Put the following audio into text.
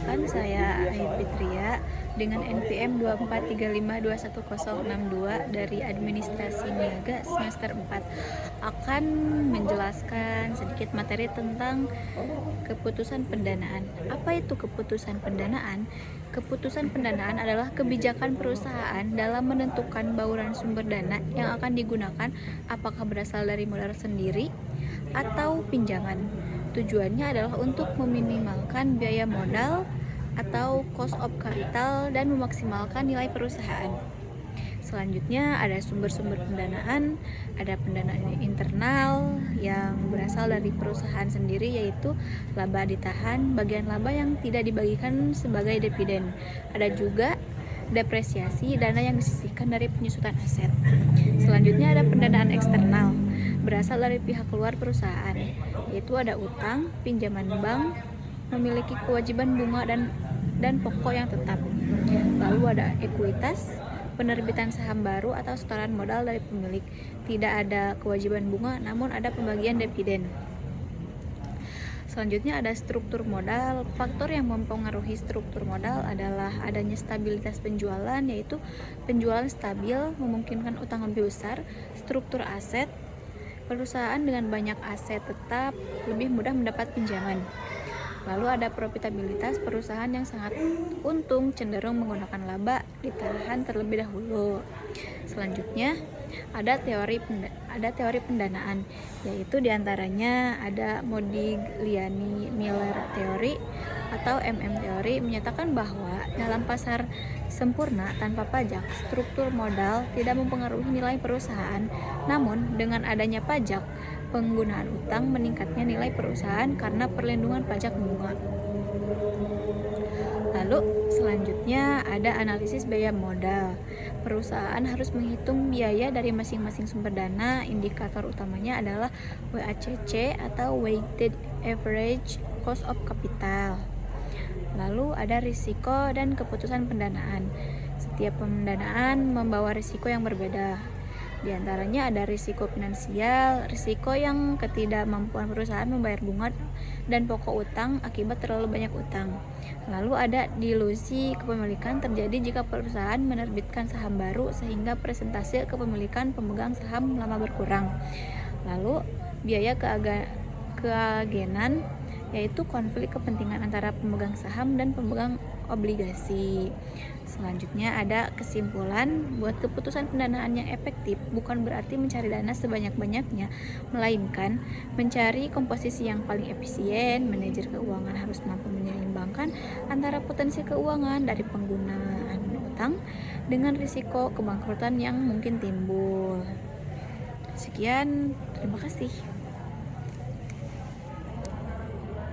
Perkenalkan, saya Ain Fitria dengan NPM 2435210062 dari Administrasi Niaga semester 4 akan menjelaskan sedikit materi tentang keputusan pendanaan. Apa itu keputusan pendanaan? Keputusan pendanaan adalah kebijakan perusahaan dalam menentukan bauran sumber dana yang akan digunakan, apakah berasal dari modal sendiri atau pinjaman. Tujuannya adalah untuk meminimalkan biaya modal atau cost of capital dan memaksimalkan nilai perusahaan. Selanjutnya ada sumber-sumber pendanaan, ada pendanaan internal yang berasal dari perusahaan sendiri, yaitu laba ditahan, bagian laba yang tidak dibagikan sebagai dividen. Ada juga depresiasi, dana yang disisihkan dari penyusutan aset. Selanjutnya ada pendanaan eksternal, berasal dari pihak luar perusahaan, yaitu ada utang, pinjaman bank, memiliki kewajiban bunga dan pokok yang tetap. Lalu ada ekuitas, penerbitan saham baru atau setoran modal dari pemilik. Tidak ada kewajiban bunga, namun ada pembagian dividen. Selanjutnya ada struktur modal. Faktor yang mempengaruhi struktur modal adalah adanya stabilitas penjualan, yaitu penjualan stabil memungkinkan utang lebih besar. Struktur aset, perusahaan dengan banyak aset tetap lebih mudah mendapat pinjaman. Lalu ada profitabilitas, perusahaan yang sangat untung cenderung menggunakan laba ditahan terlebih dahulu. Selanjutnya ada teori pendanaan, yaitu diantaranya ada Modigliani-Miller teori atau teori, menyatakan bahwa dalam pasar sempurna tanpa pajak, struktur modal tidak mempengaruhi nilai perusahaan. Namun dengan adanya pajak, penggunaan utang, meningkatnya nilai perusahaan karena perlindungan pajak bunga. Lalu selanjutnya ada analisis biaya modal. Perusahaan harus menghitung biaya dari masing-masing sumber dana. Indikator utamanya adalah WACC atau Weighted Average Cost of Capital. Lalu ada risiko dan keputusan pendanaan. Setiap pendanaan membawa risiko yang berbeda. Di antaranya ada risiko finansial, risiko yang ketidakmampuan perusahaan membayar bunga dan pokok utang akibat terlalu banyak utang. Lalu ada dilusi kepemilikan, terjadi jika perusahaan menerbitkan saham baru sehingga persentase kepemilikan pemegang saham lama berkurang. Lalu biaya keagenan, yaitu konflik kepentingan antara pemegang saham dan pemegang obligasi. Selanjutnya ada kesimpulan, buat keputusan pendanaan yang efektif bukan berarti mencari dana sebanyak-banyaknya, melainkan mencari komposisi yang paling efisien. Manajer keuangan harus mampu menyeimbangkan antara potensi keuangan dari penggunaan utang dengan risiko kebangkrutan yang mungkin timbul. Sekian, terima kasih.